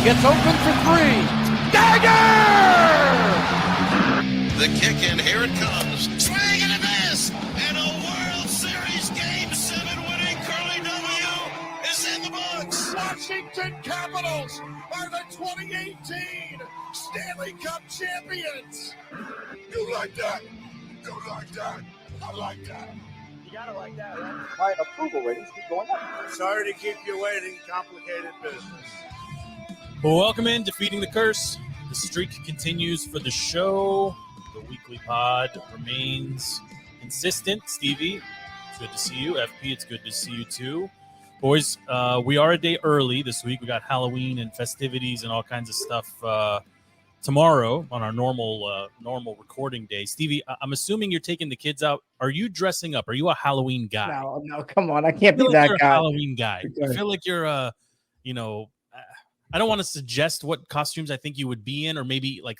Gets open for three. Dagger! The kick in, here it comes. Swing and a miss! And a World Series Game 7 winning Curly W is in the books. Washington Capitals are the 2018 Stanley Cup champions. You like that? You like that? I like that. You gotta like that, right? My approval ratings keep going up. Sorry to keep you waiting. Complicated business. Well, welcome in Defeating the Curse. The streak continues for the show. The weekly pod remains consistent. Stevie, it's good to see you. FP, it's good to see you too. Boys, we are a day early this week. We got Halloween and festivities and all kinds of stuff tomorrow on our normal recording day. Stevie, I'm assuming you're taking the kids out. Are you dressing up? Are you a Halloween guy? No, come on. I can't be that you're guy. A Halloween guy. I feel like you're I don't want to suggest what costumes I think you would be in, or maybe like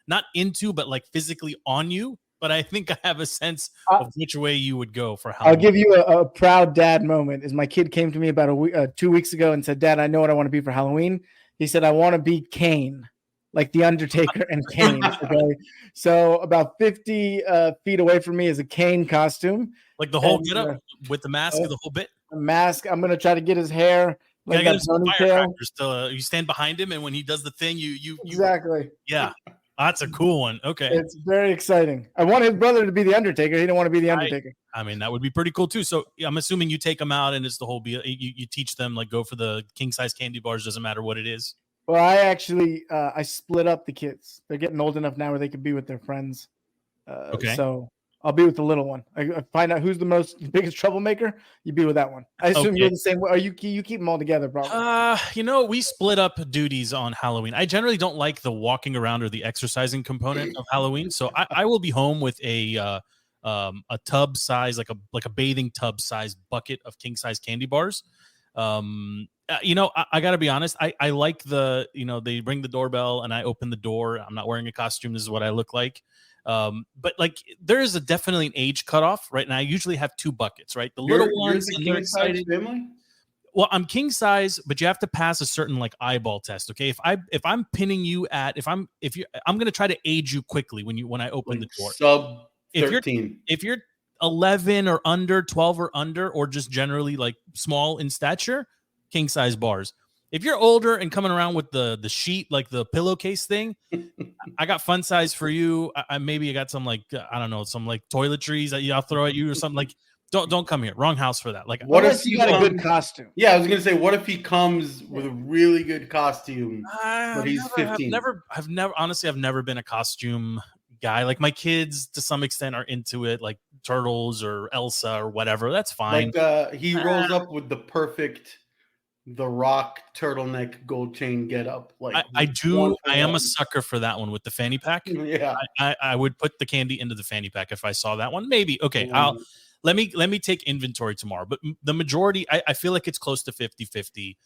not into, but like physically on you. But I think I have a sense of which way you would go for Halloween. I'll give you a proud dad moment. Is my kid came to me about 2 weeks ago and said, "Dad, I know what I want to be for Halloween." He said, "I want to be Kane, like the Undertaker and Kane." Okay, so about 50 feet away from me is a Kane costume, like the whole get up with the mask, the whole bit. A mask. I'm gonna try to get his hair. Like that ponytail. You stand behind him, and when he does the thing, you exactly. Yeah, that's a cool one. Okay, it's very exciting. I want his brother to be the Undertaker. He didn't want to be the Undertaker. I mean, that would be pretty cool too. So I'm assuming you take them out, and it's the whole. You teach them like go for the king size candy bars. Doesn't matter what it is. Well, I actually I split up the kids. They're getting old enough now where they can be with their friends. Okay. So I'll be with the little one. I find out who's the biggest troublemaker. You be with that one. I assume you're the same way. Or you keep them all together, probably. We split up duties on Halloween. I generally don't like the walking around or the exercising component of Halloween, so I will be home with a tub size, like a bathing tub size bucket of king size candy bars. I got to be honest. I like they ring the doorbell and I open the door. I'm not wearing a costume. This is what I look like. But like there is definitely an age cutoff right now. I usually have two buckets, right? The little ones, and they're excited. Family? Well, I'm king size, but you have to pass a certain like eyeball test. Okay. If I'm pinning you at, I'm going to try to age you quickly when I open the door. Sub 13. If you're 11 or under, 12 or under, or just generally like small in stature, king size bars. If you're older and coming around with the sheet, like the pillowcase thing, I got fun size for you. I got some like, I don't know, some like toiletries that I'll throw at you or something. Like, don't come here. Wrong house for that. Like, what if you got a good costume? Yeah, I was gonna say, what if he comes with a really good costume, but he's 15? I've never been a costume guy. Like my kids, to some extent, are into it, like Turtles or Elsa or whatever. That's fine. Like he rolls up with the perfect The Rock turtleneck gold chain get up. Like I do. I am a sucker for that one with the fanny pack. Yeah, I would put the candy into the fanny pack if I saw that one. Maybe. Okay. Let me take inventory tomorrow. But the majority, I feel like it's close to 50-50,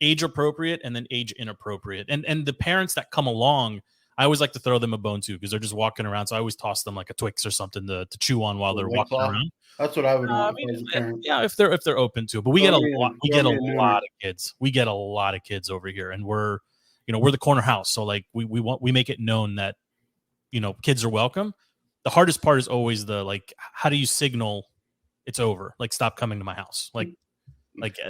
age appropriate and then age inappropriate. And the parents that come along, I always like to throw them a bone too because they're just walking around. So I always toss them like a Twix or something to chew on while they're walking around. That's what I would want. Yeah, if they're open to it. But we get a lot. We get a lot of kids. We get a lot of kids over here, and we're the corner house. So like we make it known that kids are welcome. The hardest part is always how do you signal it's over? Like stop coming to my house. Like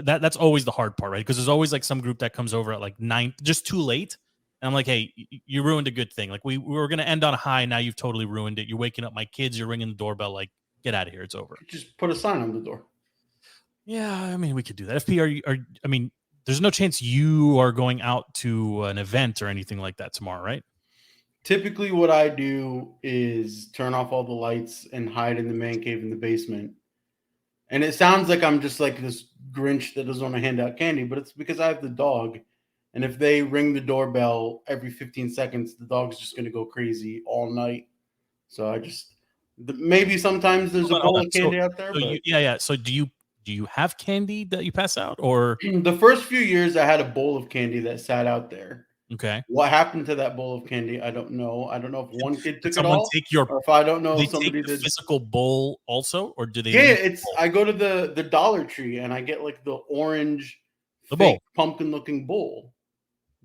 that's always the hard part, right? Because there's always like some group that comes over at like 9, just too late. And I'm like, hey, you ruined a good thing. Like we were gonna end on a high. Now you've totally ruined it. You're waking up my kids. You're ringing the doorbell. Like, get out of here. It's over. Just put a sign on the door. Yeah, I mean, we could do that. FP, there's no chance you are going out to an event or anything like that tomorrow, right? Typically, what I do is turn off all the lights and hide in the man cave in the basement. And it sounds like I'm just like this Grinch that doesn't want to hand out candy, but it's because I have the dog. And if they ring the doorbell every 15 seconds, the dog's just going to go crazy all night. So maybe sometimes there's a bowl of candy out there. So do you have candy that you pass out, or the first few years I had a bowl of candy that sat out there? Okay. What happened to that bowl of candy? I don't know. I don't know if one kid took it all. Or if I don't know if somebody did. Physical bowl also, or do they? Yeah, I go to the Dollar Tree and I get like the orange bowl, pumpkin looking bowl.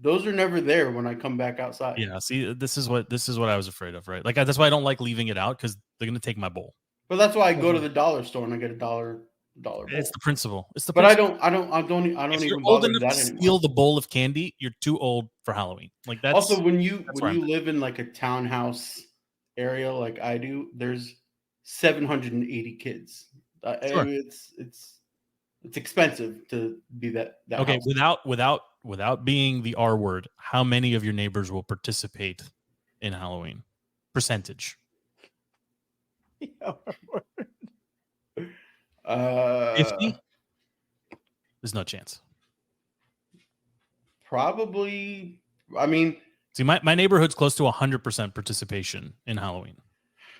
Those are never there when I come back outside. Yeah, see, this is what I was afraid of, right? Like that's why I don't like leaving it out because they're gonna take my bowl. But that's why I go to the dollar store and I get a dollar bowl. It's the principle. It's the. But principle. I don't If you're even old bother enough with to that anymore. steal the bowl of candy, you're too old for Halloween. Like that's Also, when you where I'm at. live in like a townhouse area like I do, there's 780 kids. Sure. It's expensive to be that Okay, house. without being the R word, how many of your neighbors will participate in Halloween? Percentage. 50? There's no chance. Probably. I mean, see, my neighborhood's close to 100% participation in Halloween.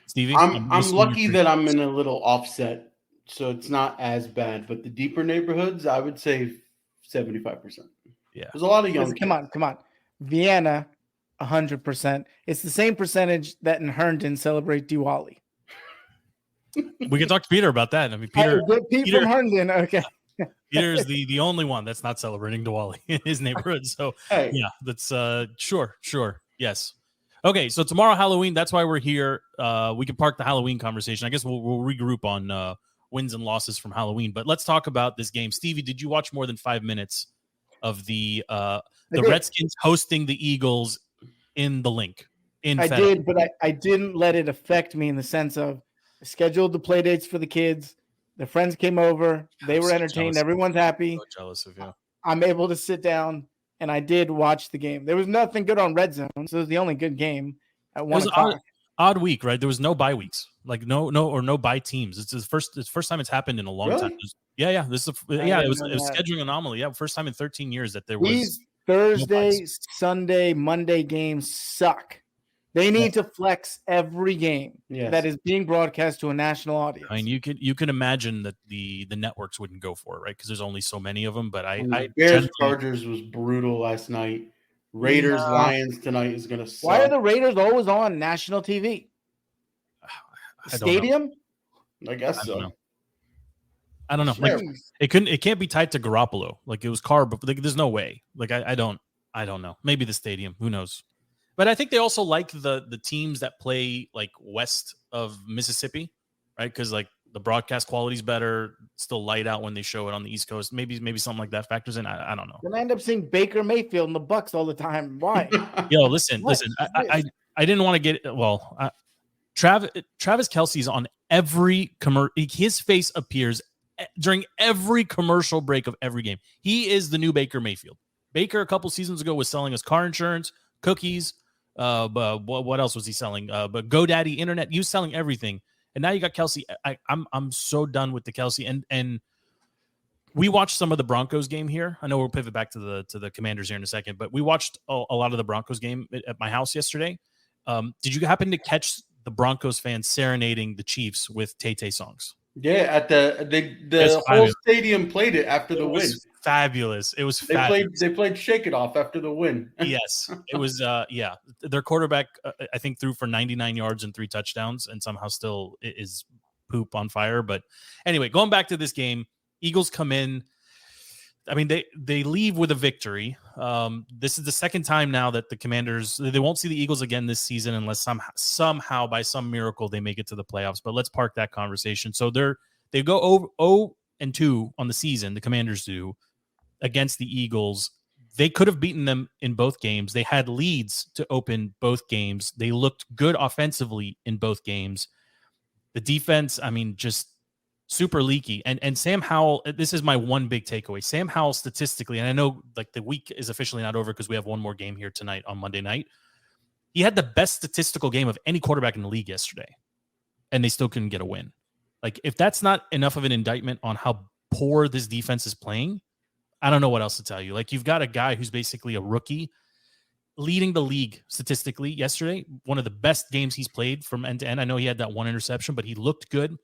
Stevie, I'm lucky that I'm in a little offset, so it's not as bad. But the deeper neighborhoods, I would say 75%. Yeah, there's a lot of young. Come on, Vienna, 100%. It's the same percentage that in Herndon celebrate Diwali. We can talk to Peter about that. I mean, Peter from Herndon. Okay. Peter is the only one that's not celebrating Diwali in his neighborhood. So hey. Yeah, that's sure. Yes. Okay, so tomorrow Halloween, that's why we're here. We can park the Halloween conversation. I guess we'll regroup on wins and losses from Halloween. But let's talk about this game. Stevie, did you watch more than 5 minutes of the Redskins hosting the Eagles in the Link? I did, but I didn't let it affect me in the sense of I scheduled the play dates for the kids. The friends came over. They were entertained. Everyone's happy. So jealous of you. I'm able to sit down, and I did watch the game. There was nothing good on Red Zone, so it was the only good game at 1 o'clock. Odd week, right? There was no bye weeks, like no bye teams. It's the first time it's happened in a long time. Yeah. This is it was scheduling anomaly. Yeah, first time in 13 years that there was. These Thursday, Sunday, Monday games suck. They need to flex every game that is being broadcast to a national audience. I mean, you can imagine that the networks wouldn't go for it, right? Because there's only so many of them. But Bears Chargers was brutal last night. Raiders Lions tonight is going to suck. Why are the Raiders always on national TV? Stadium? I guess so. I don't know. Like it can't be tied to Garoppolo. Like it was Carr, but like, there's no way. Like I don't know. Maybe the stadium. Who knows? But I think they also like the teams that play like west of Mississippi, right? Because like the broadcast quality is better. Still light out when they show it on the East Coast. Maybe something like that factors in. I don't know. Then I end up seeing Baker Mayfield and the Bucks all the time. Why? Yo, listen. I didn't want to get Travis Kelce's on every commercial. His face appears during every commercial break of every game. He is the new Baker Mayfield. Baker a couple seasons ago was selling us car insurance, cookies. But what else was he selling? But GoDaddy internet. He was selling everything. And now you got Kelce. I'm so done with the Kelce. And we watched some of the Broncos game here. I know we'll pivot back to the Commanders here in a second, but we watched a lot of the Broncos game at my house yesterday. Did you happen to catch the Broncos fans serenading the Chiefs with Tay-Tay songs? Yeah, at the whole stadium played it after the win. Fabulous. It was fabulous. They played Shake It Off after the win. Yes. It was their quarterback I think threw for 99 yards and 3 touchdowns and somehow still is poop on fire. But anyway, going back to this game, Eagles come in. I mean, they leave with a victory. This is the second time now that the Commanders, they won't see the Eagles again this season unless somehow by some miracle they make it to the playoffs. But let's park that conversation. So they go 0-2 on the season. The Commanders do against the Eagles. They could have beaten them in both games. They had leads to open both games. They looked good offensively in both games. The defense, I mean, just super leaky. And Sam Howell, this is my one big takeaway. Sam Howell statistically, and I know like the week is officially not over because we have one more game here tonight on Monday night. He had the best statistical game of any quarterback in the league yesterday, and they still couldn't get a win. Like if that's not enough of an indictment on how poor this defense is playing, I don't know what else to tell you. Like you've got a guy who's basically a rookie leading the league statistically yesterday. One of the best games he's played from end to end. I know he had that one interception, but he looked good.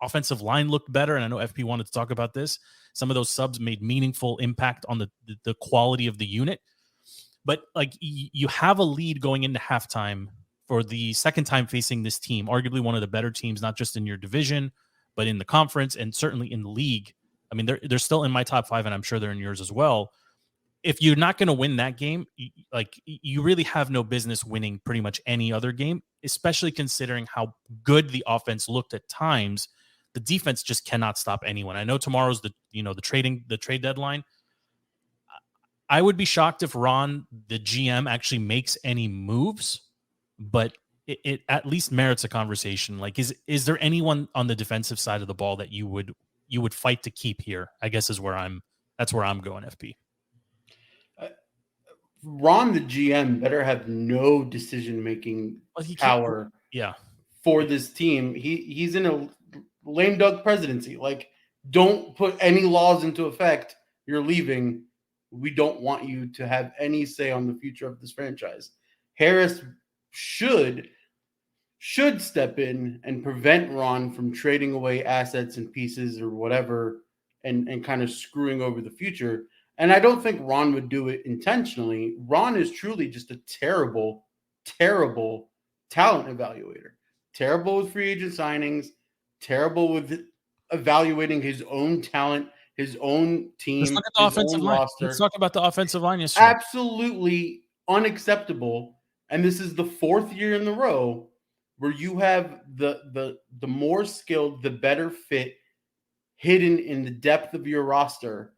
Offensive line looked better, and I know FP wanted to talk about this. Some of those subs made meaningful impact on the quality of the unit. But like you have a lead going into halftime for the second time facing this team, arguably one of the better teams, not just in your division, but in the conference and certainly in the league. I mean, they're still in my top 5, and I'm sure they're in yours as well. if you're not going to win that game, you really have no business winning pretty much any other game, especially considering how good the offense looked at times. The defense just cannot stop anyone. I know tomorrow's the trade deadline. I would be shocked if Ron, the GM, actually makes any moves, but it at least merits a conversation. Like, is there anyone on the defensive side of the ball that you would fight to keep here? I guess that's where I'm going, FP. Ron, the GM, better have no decision-making power for this team. He's in a lame duck presidency. Like, don't put any laws into effect. You're leaving. We don't want you to have any say on the future of this franchise. Harris should step in and prevent Ron from trading away assets and pieces or whatever and kind of screwing over the future. And I don't think Ron would do it intentionally. Ron is truly just a terrible, terrible talent evaluator. Terrible with free agent signings, terrible with evaluating his own talent, his own team, Let's look at the offensive line. roster. Let's talk about the offensive line yesterday. Absolutely unacceptable. And this is the fourth year in a row where you have the more skilled, the better fit hidden in the depth of your roster.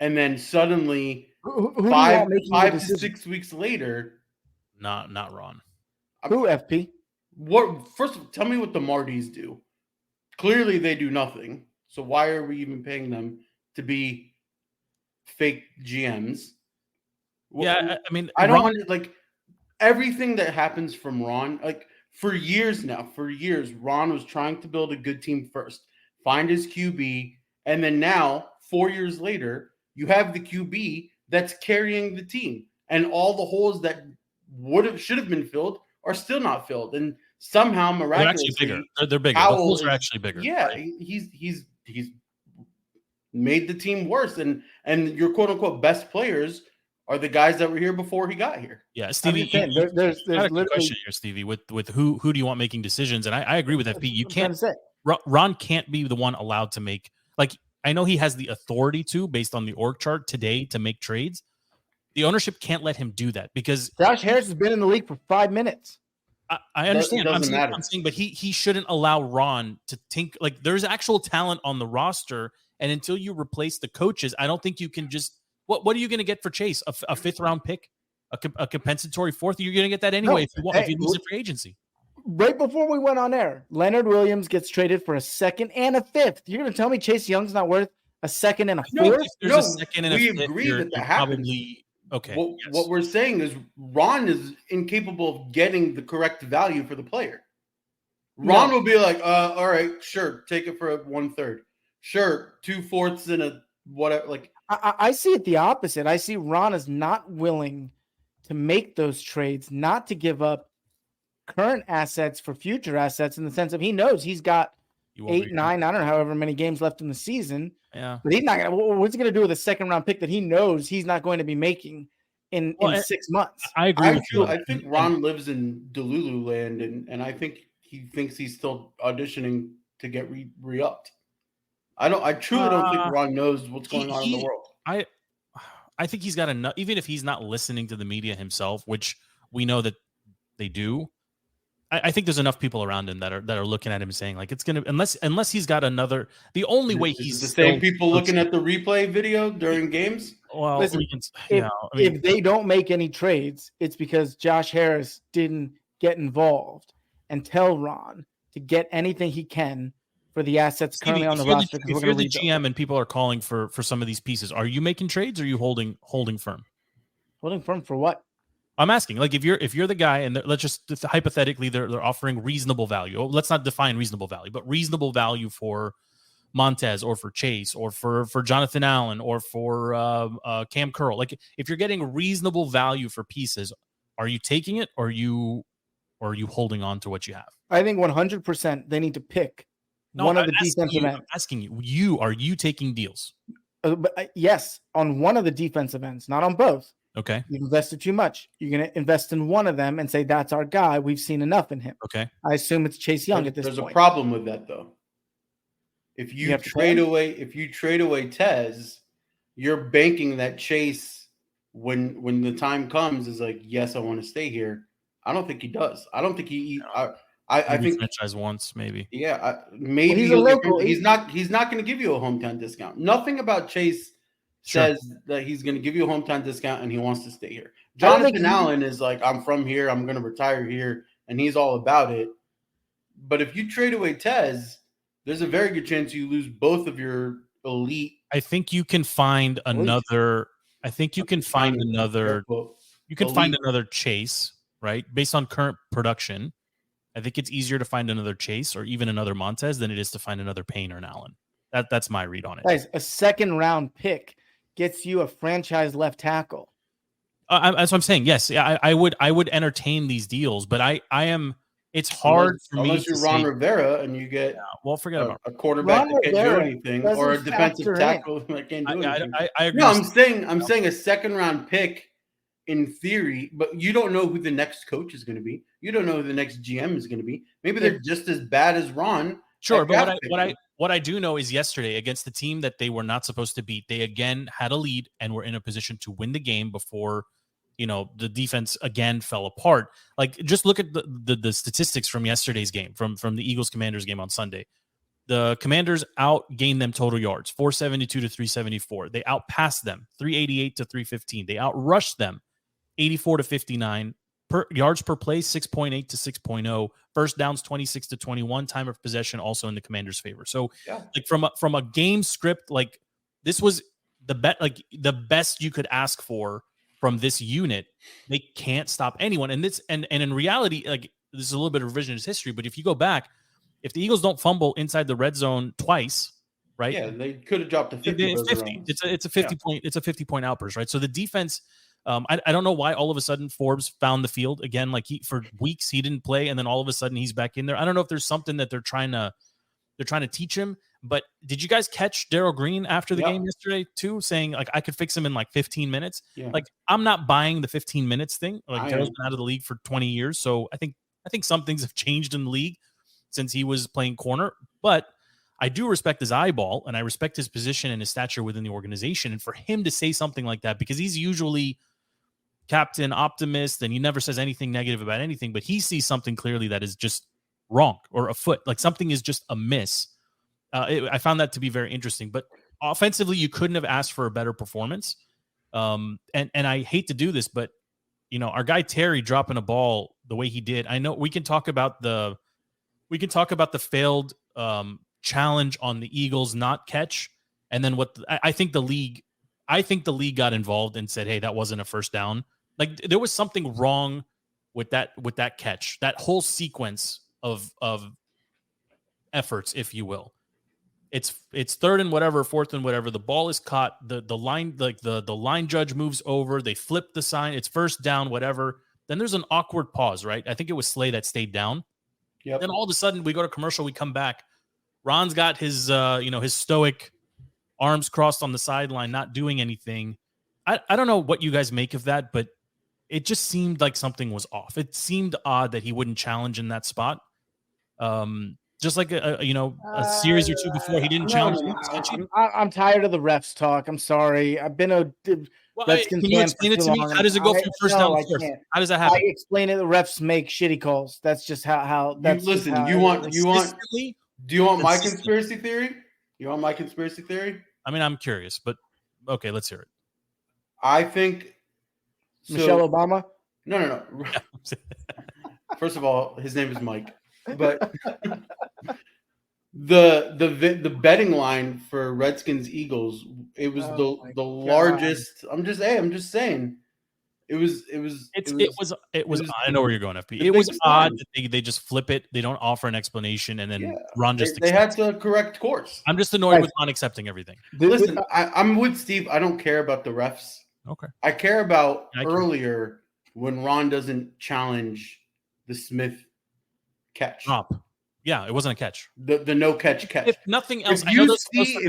And then suddenly, who 5 to 6 weeks later, not Ron. Who, FP? First, tell me what the Martys do. Clearly, they do nothing. So why are we even paying them to be fake GMs? Yeah, I mean, I don't like everything that happens from Ron. Like for years, Ron was trying to build a good team first, find his QB, and then now 4 years later, you have the QB that's carrying the team, and all the holes that should have been filled are still not filled, and somehow miraculously they're actually bigger. They're bigger. The holes are actually bigger. Yeah, right? He's made the team worse, and your quote unquote best players are the guys that were here before he got here. Yeah, Stevie, there's a question here, Stevie, with who do you want making decisions? And I agree with FP. You can't. Ron can't be the one allowed to make, like, I know he has the authority to, based on the org chart today, to make trades. The ownership can't let him do that because Josh Harris has been in the league for 5 minutes. I understand. I'm saying, but he shouldn't allow Ron to think, like, there's actual talent on the roster, and until you replace the coaches, I don't think you can just. What are you going to get for Chase? A fifth round pick, a compensatory fourth? You're going to get that anyway if you lose it for agency. Right before we went on air, Leonard Williams gets traded for a second and a fifth. You're going to tell me Chase Young's not worth a second and a fourth? There's a second and a fifth. We agree that happens. Probably, okay. What we're saying is Ron is incapable of getting the correct value for the player. Ron will be like, all right, sure, take it for a 1/3. Sure, 2/4 and a whatever. Like, I see it the opposite. I see Ron is not willing to make those trades, not to give up current assets for future assets, in the sense of he knows he's got 8, 9, I don't know, however many games left in the season. Yeah. But he's not going to, what's he going to do with a second round pick that he knows he's not going to be making in 6 months? I agree with you. I think Ron lives in Delulu land, and I think he thinks he's still auditioning to get re-upped. I truly don't think Ron knows what's going on in the world. I think he's got enough, even if he's not listening to the media himself, which we know that they do. I think there's enough people around him that are looking at him saying, like, it's gonna, unless he's got another. The only way he's the same people looking at the replay video during games. Well, listen, if they don't make any trades, it's because Josh Harris didn't get involved and tell Ron to get anything he can for the assets currently on the roster. If you're the GM and people are calling for some of these pieces, are you making trades or are you holding firm? Holding firm for what? I'm asking, like, if you're the guy and let's just hypothetically they're offering reasonable value. Let's not define reasonable value, but reasonable value for Montez or for Chase or for Jonathan Allen or for Cam Curl. Like, if you're getting reasonable value for pieces, are you taking it or are you holding on to what you have? I think 100% they need to pick one of the defensive ends. I'm asking you, are you taking deals? Yes, on one of the defensive ends, not on both. Okay. You've invested too much. You're going to invest in one of them and say, that's our guy. We've seen enough in him. Okay. I assume it's Chase Young at this point. There's a problem with that, though. If you trade away Tez, you're banking that Chase when the time comes is like, yes, I want to stay here. I don't think he does. I don't think he. I think franchise once maybe. Yeah, maybe Well, he's a local. He's not going to give you a hometown discount. Nothing about Chase says that he's going to give you a hometown discount and he wants to stay here. Jonathan Allen is like, I'm from here. I'm going to retire here, and he's all about it. But if you trade away Tez, there's a very good chance you lose both of your elite. I think you can find another. I think you can find another. You can find another Chase, right? Based on current production, I think it's easier to find another Chase or even another Montez than it is to find another Payne or an Allen. That's my read on it. Guys, a second round pick gets you a franchise left tackle. That's what I'm saying. Yes, I would entertain these deals, but I am. It's hard for me. Unless you're Ron Rivera and you get forget about a quarterback that can't do anything or a defensive tackle that can't do anything. I agree. No, I'm saying a second round pick in theory, but you don't know who the next coach is going to be. You don't know who the next GM is going to be. Maybe they're just as bad as Ron. Sure, but what I do know is yesterday against the team that they were not supposed to beat, they again had a lead and were in a position to win the game before the defense again fell apart. Like, just look at the statistics from yesterday's game, from the Eagles-Commanders game on Sunday. The Commanders outgained them total yards, 472 to 374. They outpassed them, 388 to 315. They outrushed them, 84 to 59. Yards per play, 6.8 to 6.0. First downs, 26 to 21. Time of possession also in the Commanders' favor. So, like from a game script, like this was the best you could ask for from this unit. They can't stop anyone. And in reality, like, this is a little bit of revisionist history, but if you go back, if the Eagles don't fumble inside the red zone twice, right? Yeah, they could have dropped a 50. It's a 50 point. It's a 50-point outburst, right? So the defense, I don't know why all of a sudden Forbes found the field again. Like, for weeks he didn't play, and then all of a sudden he's back in there. I don't know if there's something that they're trying to teach him. But did you guys catch Darryl Green after the game yesterday too, saying like I could fix him in like 15 minutes? Yeah. Like, I'm not buying the 15 minutes thing. Like, Darryl's been out of the league for 20 years, so I think some things have changed in the league since he was playing corner. But I do respect his eyeball, and I respect his position and his stature within the organization. And for him to say something like that, because he's usually captain optimist and he never says anything negative about anything, but he sees something clearly that is just wrong or afoot, like something is just amiss. I found that to be very interesting. But offensively, you couldn't have asked for a better performance. And I hate to do this, but our guy Terry dropping a ball the way he did. I know we can talk about the failed challenge on the Eagles not catch, and then I think the league got involved and said, hey, that wasn't a first down. Like, there was something wrong with that catch, that whole sequence of efforts, if you will. It's third and whatever, fourth and whatever. The ball is caught. The line, like the line judge moves over. They flip the sign. It's first down, whatever. Then there's an awkward pause, right? I think it was Slay that stayed down. Yep. Then all of a sudden we go to commercial. We come back. Ron's got his his stoic arms crossed on the sideline, not doing anything. I don't know what you guys make of that, but it just seemed like something was off. It seemed odd that he wouldn't challenge in that spot. Just like a series or two before, he didn't challenge. I'm tired of the refs talk. I'm sorry. I've been a Redskins can you explain it to me? How does it go from first down to fourth? How does that happen? I explain it. The refs make shitty calls. That's just how. That's listen. How you want. Do you want my conspiracy theory? You want my conspiracy theory? I mean, I'm curious, but okay, let's hear it. I think Michelle Obama. No. First of all, his name is Mike. But the betting line for Redskins Eagles, it was the largest. I'm just saying. It was. I know where you're going, FP. It was odd that they just flip it. They don't offer an explanation, and then Ron just. They had to correct course. I'm just annoyed with not accepting everything. Listen, I'm with Steve. I don't care about the refs. Okay. I care about earlier when Ron doesn't challenge the Smith catch. Drop. Yeah, it wasn't a catch. The no catch. If nothing else, if you see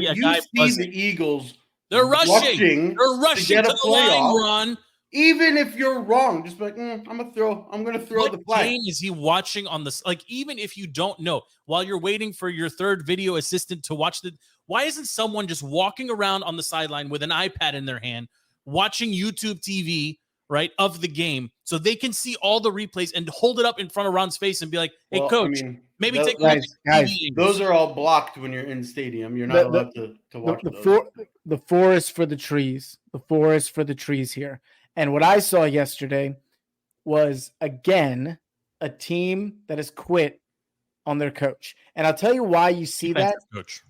the Eagles, they're rushing to get a line run Even if you're wrong, just be like, I'm gonna throw What the flag. game is he watching on this? Like, even if you don't know, while you're waiting for your third video assistant to watch why isn't someone just walking around on the sideline with an iPad in their hand, watching YouTube TV, right, of the game, so they can see all the replays and hold it up in front of Ron's face and be like, "Hey, Well, coach, I mean, maybe those, take a look at guys, TV those angles." are all blocked when you're in stadium. You're not allowed to watch those. The forest for the trees. The forest for the trees here. And what I saw yesterday was, again, a team that has quit on their coach. And I'll tell you why you see that. Coach.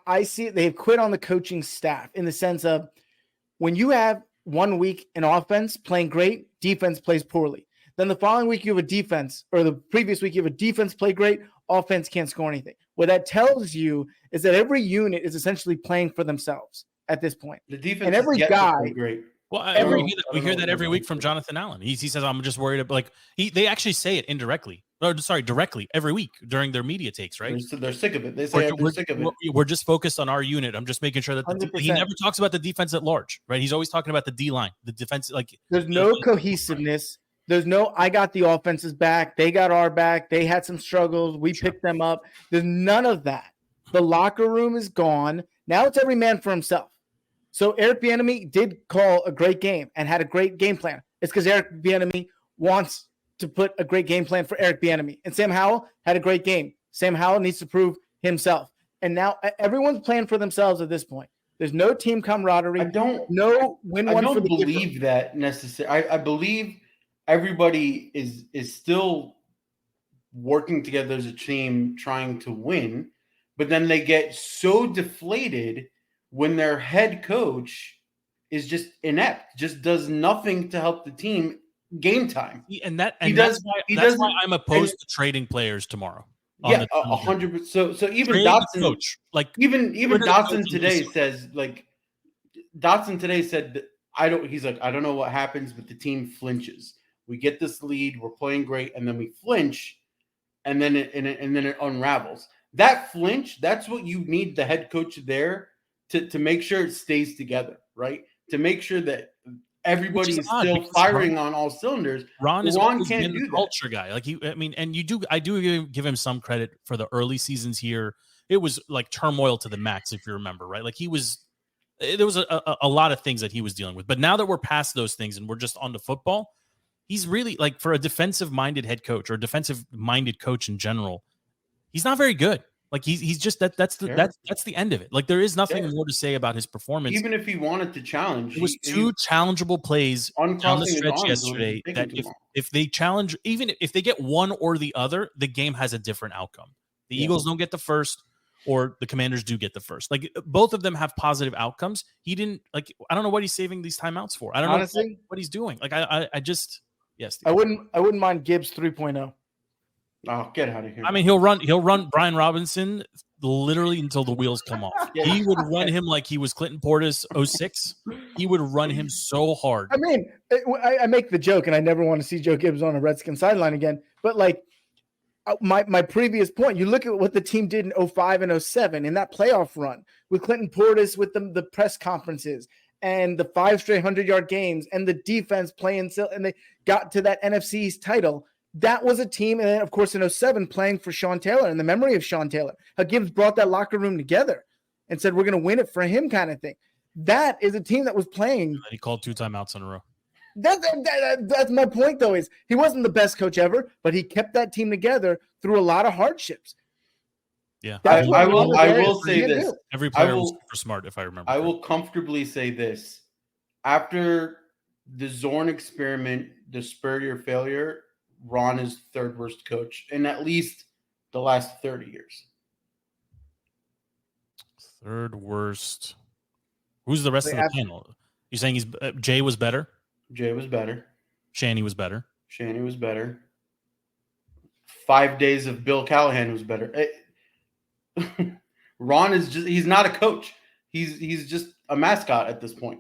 I see it. They've quit on the coaching staff in the sense of when you have 1 week in offense playing great, defense plays poorly. Then the following week you have a defense, or the previous week you have a defense play great, offense can't score anything. What that tells you is that every unit is essentially playing for themselves at this point. The defense and every guy, great. Well, we hear that every week from Jonathan Allen. He says, "I'm just worried about they actually say it indirectly. Directly every week during their media takes, right? They're sick of it. They say they're sick of it. We're just focused on our unit. I'm just making sure that he never talks about the defense at large, right? He's always talking about the D line, the defense. Like there's no cohesiveness. There's no, I got the offense's back. They got our back. They had some struggles. We picked them up. There's none of that. The locker room is gone. Now it's every man for himself. So Eric Bieniemy did call a great game and had a great game plan. It's because Eric Bieniemy wants to put a great game plan for Eric Bieniemy. And Sam Howell had a great game. Sam Howell needs to prove himself. And now everyone's playing for themselves at this point. There's no team camaraderie. I don't believe that necessarily. I believe everybody is still working together as a team trying to win, but then they get so deflated when their head coach is just inept, just does nothing to help the team game time. That's why I'm opposed to trading players tomorrow. Yeah, 100%. So even Dotson, coach, like even Dotson today says, like, Dotson today said that I don't know what happens, but the team flinches. We get this lead, we're playing great, and then we flinch, and then it unravels. That flinch, that's what you need the head coach there to make sure it stays together, right? To make sure that everybody is still firing on all cylinders. Ron can't do that. Culture guy, like I do give him some credit for the early seasons here. It was like turmoil to the max, if you remember, right? Like there was a lot of things that he was dealing with. But now that we're past those things and we're just on to football, he's really, like, for a defensive-minded head coach or defensive-minded coach in general, he's not very good. Like he's just that's the end of it. Like there is nothing more to say about his performance. Even if he wanted to challenge, it was two challengeable plays on the stretch yesterday. That if they challenge, even if they get one or the other, the game has a different outcome. The Eagles don't get the first, or the Commanders do get the first. Like both of them have positive outcomes. He didn't I don't know what he's saving these timeouts for. I don't know what he's doing. Like I just I wouldn't mind Gibbs 3.0. Oh, get out of here. I mean, he'll run Brian Robinson literally until the wheels come off. Yeah. He would run him like he was Clinton Portis 06. He would run him so hard. I mean, I make the joke, and I never want to see Joe Gibbs on a Redskin sideline again. But like my previous point, you look at what the team did in 05 and 07 in that playoff run with Clinton Portis, with the press conferences and the 5 straight 100-yard games and the defense playing, and they got to that NFC East title. That was a team, and then, of course, in 07, playing for Sean Taylor and the memory of Sean Taylor. How Gibbs brought that locker room together and said, we're going to win it for him, kind of thing. That is a team that was playing. He called 2 timeouts in a row. That's my point, though, is he wasn't the best coach ever, but he kept that team together through a lot of hardships. Yeah. I will say this. Every player was super smart, if I remember. I will comfortably say this. After the Zorn experiment, the Spurrier failure, Ron is third worst coach in at least the last 30 years. Third worst. Who's the rest of the panel? You're saying Jay was better? Jay was better. Shanny was better. 5 days of Bill Callahan was better. Ron is he's not a coach. He's just a mascot at this point.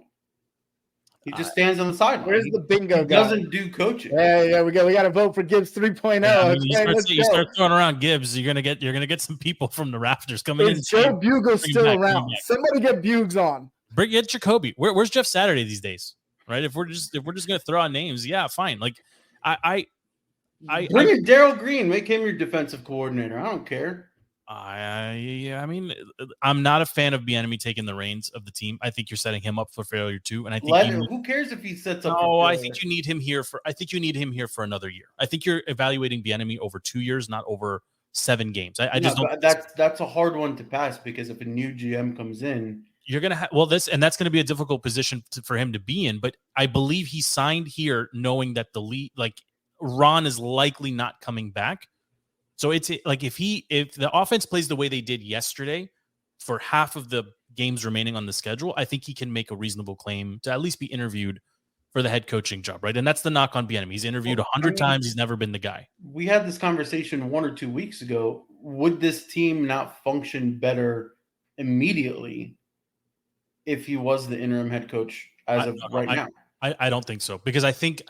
He just stands on the sideline. Where's the bingo guy? He doesn't do coaching. Yeah. We got to vote for Gibbs 3.0. Yeah, you start throwing around Gibbs, you're gonna get some people from the rafters coming in. Is Joe Bugel still around? Somebody get Bugs on. Get Jacoby. Where's Jeff Saturday these days? right? If we're just gonna throw out names, yeah, fine. Like I Bring in Daryl Green, make him your defensive coordinator. I don't care. I mean, I'm not a fan of Bieniemy taking the reins of the team. I think you're setting him up for failure too. And I think who cares if he sets up? No, I think you need him here for. I think you need him here for another year. I think you're evaluating Bieniemy over 2 years, not over 7 games. I just don't. That's a hard one to pass because if a new GM comes in, you're gonna have that's gonna be a difficult position for him to be in. But I believe he signed here knowing that the lead, like Ron, is likely not coming back. So it's like if the offense plays the way they did yesterday for half of the games remaining on the schedule, I think he can make a reasonable claim to at least be interviewed for the head coaching job, right? And that's the knock on Bieniemy. He's interviewed 100 times. He's never been the guy. We had this conversation 1 or 2 weeks ago. Would this team not function better immediately if he was the interim head coach now? I don't think so, because I think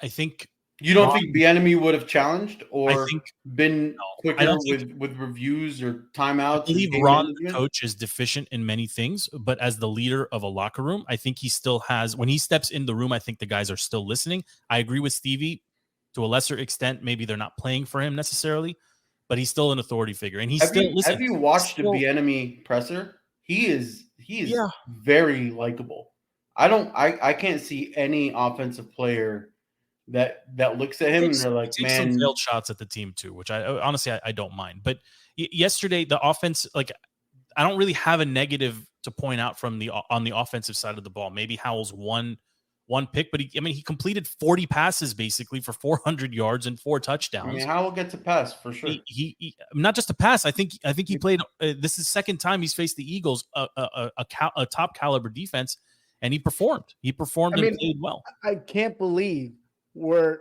you don't think Bieniemy would have challenged or been quicker with reviews or timeouts? I believe Ron, the coach, is deficient in many things, but as the leader of a locker room, I think he still has, when he steps in the room, I think the guys are still listening. I agree with Stevie to a lesser extent. Maybe they're not playing for him necessarily, but he's still an authority figure. And he's still listening. Have you watched the Bieniemy presser? He is very likable. I can't see any offensive player that looks at him and they're like, man, some failed shots at the team too, which I honestly don't mind. But yesterday, the offense, like, I don't really have a negative to point out from on the offensive side of the ball. Maybe Howell's one pick, but he completed 40 passes basically for 400 yards and 4 touchdowns. I mean, Howell gets a pass for sure. He not just a pass. I think he played. This is the second time he's faced the Eagles, a top caliber defense, and he performed. He performed and played well. I can't believe we're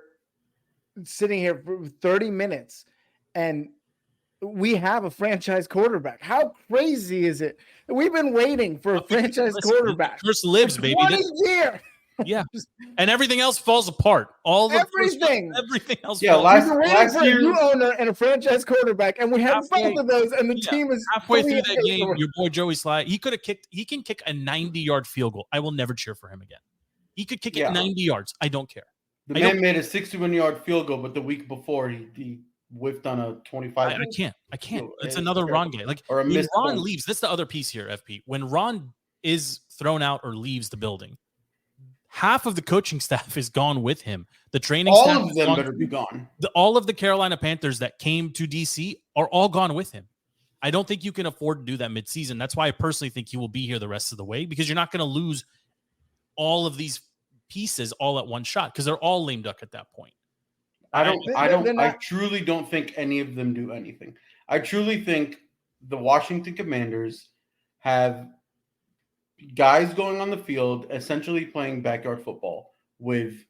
sitting here for 30 minutes and we have a franchise quarterback. How crazy is it? We've been waiting for a franchise quarterback. First lives, baby. 20 years. Yeah, and everything else falls apart. Everything else. Yeah, last year, a new owner and a franchise quarterback, and we have both of those, and the team is halfway through that game. Your boy Joey Sly, he can kick a 90-yard field goal. I will never cheer for him again. He could kick it 90 yards. I don't care. The man made a 61-yard field goal, but the week before he whiffed on a 25. I can't. It's another Ron guy. Like, or when Ron leaves, that's the other piece here, FP. When Ron is thrown out or leaves the building, half of the coaching staff is gone with him. The training staff, all of them better be gone. All of the Carolina Panthers that came to DC are all gone with him. I don't think you can afford to do that midseason. That's why I personally think he will be here the rest of the way, because you're not going to lose all of these pieces all at one shot, because they're all lame duck at that point. I truly don't think any of them do anything. I truly think the Washington Commanders have guys going on the field, essentially playing backyard football, with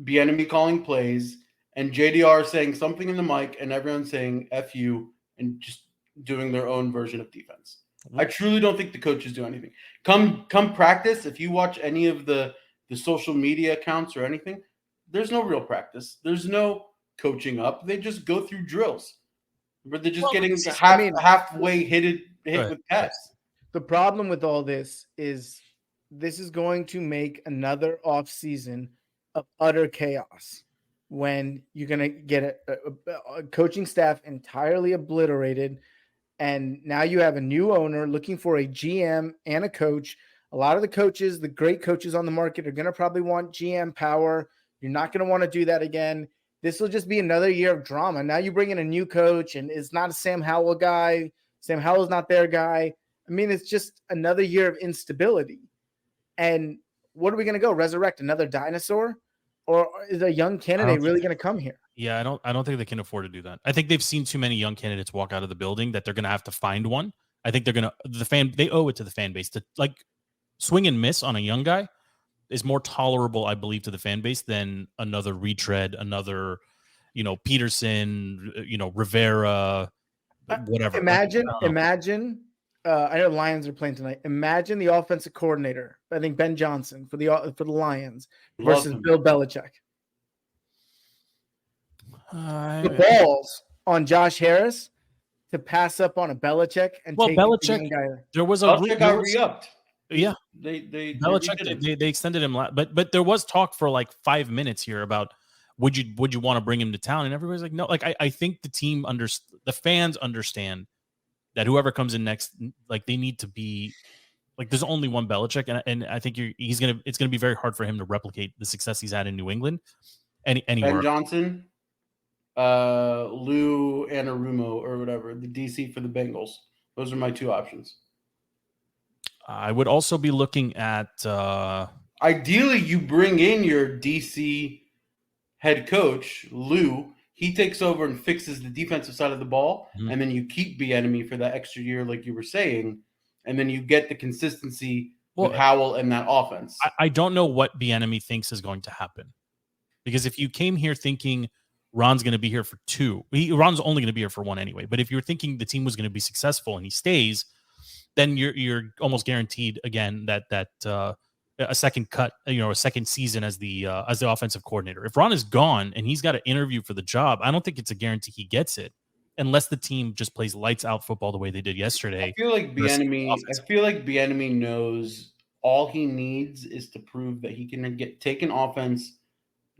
Bieniemy calling plays and JDR saying something in the mic and everyone saying F you and just doing their own version of defense. I truly don't think the coaches do anything. Come practice, if you watch any of the social media accounts or anything, there's no real practice. There's no coaching up. They just go through drills. But they're just getting halfway hit with pass. The problem with all this is going to make another offseason of utter chaos when you're going to get a coaching staff entirely obliterated. And now you have a new owner looking for a GM and a coach. A lot of the coaches, the great coaches on the market, are going to probably want GM power. You're not going to want to do that again. This will just be another year of drama. Now you bring in a new coach, and it's not a Sam Howell guy. Sam Howell's not their guy. I mean, it's just another year of instability. And what are we going to go? Resurrect another dinosaur? Or is a young candidate really going to come here? Yeah, I don't think they can afford to do that. I think they've seen too many young candidates walk out of the building that they're going to have to find one. I think they owe it to the fan base to, like, swing and miss on a young guy is more tolerable, I believe, to the fan base than another retread, another, Peterson, Rivera, whatever. Imagine. I know Lions are playing tonight. Imagine the offensive coordinator, I think Ben Johnson for the Lions versus Bill Belichick. The balls on Josh Harris to pass up on a Belichick and take Belichick. There was Belichick got re-upped. Yeah, They Belichick, redid him. they extended him, but there was talk for like 5 minutes here about would you want to bring him to town, and everybody's like, no. Like I think the fans understand that whoever comes in next, like they need to be like there's only one Belichick, and I think it's gonna be very hard for him to replicate the success he's had in New England anywhere. Ben Johnson, Lou Anarumo or whatever, the DC for the Bengals. Those are my two options. I would also be looking at. Ideally, you bring in your DC head coach, Lou. He takes over and fixes the defensive side of the ball, and then you keep Bieniemy for that extra year, like you were saying, and then you get the consistency with Howell and that offense. I don't know what Bieniemy thinks is going to happen, because if you came here thinking Ron's going to be here for 2, Ron's only going to be here for 1 anyway. But if you're thinking the team was going to be successful and he stays, then you're almost guaranteed again that a second cut, a second season as the offensive coordinator. If Ron is gone and he's got to interview for the job, I don't think it's a guarantee he gets it, unless the team just plays lights out football the way they did yesterday. I feel like Bieniemy knows all he needs is to prove that he can take an offense,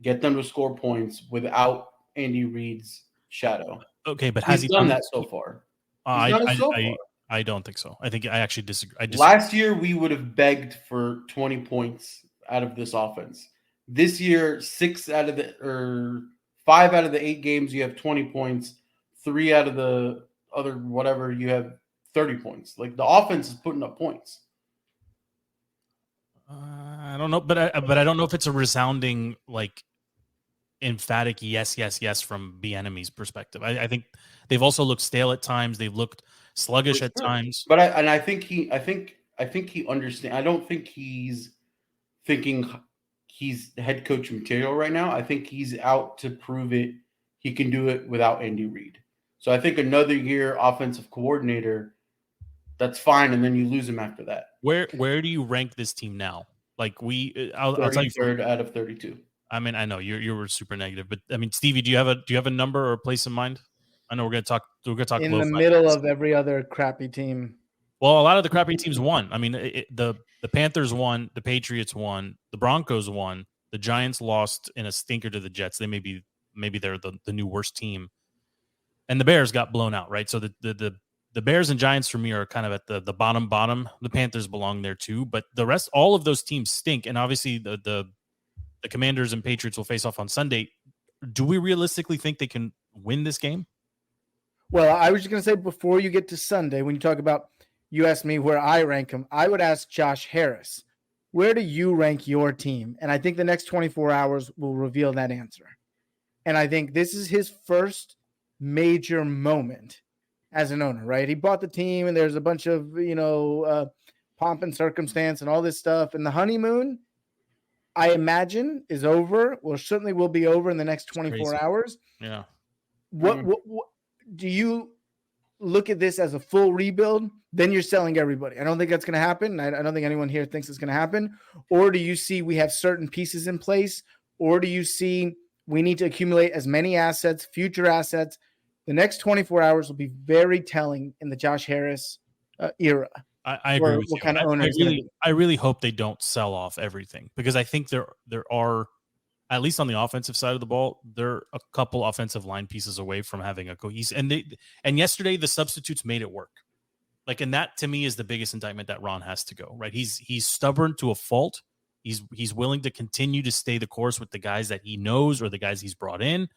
get them to score points without Andy Reid's shadow. Okay, but has he done that so far? I don't think so. I actually disagree. Last year, we would have begged for 20 points out of this offense. This year, 5 out of the 8 games, you have 20 points. 3 out of the other whatever, you have 30 points. Like the offense is putting up points. I don't know, but I don't know if it's a resounding like emphatic yes from Bieniemy's perspective. I think they've also looked stale at times. They've looked sluggish at times. But I think he understands. I don't think he's thinking he's head coach material right now. I think he's out to prove it. He can do it without Andy Reid. So I think another year offensive coordinator, that's fine, and then you lose him after that. Where do you rank this team now? Like I'll tell you, 33rd out of 32. I mean, I know you were super negative, but I mean, Stevie, do you have a number or a place in mind? I know we're gonna talk in the middle of every other crappy team. Well, a lot of the crappy teams won. I mean, the Panthers won, the Patriots won, the Broncos won, the Giants lost in a stinker to the Jets. They maybe they're the new worst team, and the Bears got blown out, right? So the Bears and Giants for me are kind of at the bottom. The Panthers belong there too, but the rest, all of those teams stink, and obviously the Commanders and Patriots will face off on Sunday. Do we realistically think they can win this game? Well, I was just going to say before you get to Sunday, when you asked me where I rank them, I would ask Josh Harris, where do you rank your team? And I think the next 24 hours will reveal that answer. And I think this is his first major moment as an owner, right? He bought the team and there's a bunch of, pomp and circumstance and all this stuff. And the honeymoon, I imagine, is over. Well, certainly will be over in the next 24 hours. Yeah. What do you look at this as a full rebuild? Then you're selling everybody. I don't think that's going to happen. I don't think anyone here thinks it's going to happen. Or do you see we have certain pieces in place? Or do you see we need to accumulate as many assets, future assets? The next 24 hours will be very telling in the Josh Harris era. I agree with you. Kind of I really hope they don't sell off everything, because I think there are, at least on the offensive side of the ball, they're a couple offensive line pieces away from having a cohesive. And yesterday the substitutes made it work. Like, and that to me is the biggest indictment that Ron has to go, right? He's stubborn to a fault. He's willing to continue to stay the course with the guys that he knows or the guys he's brought in,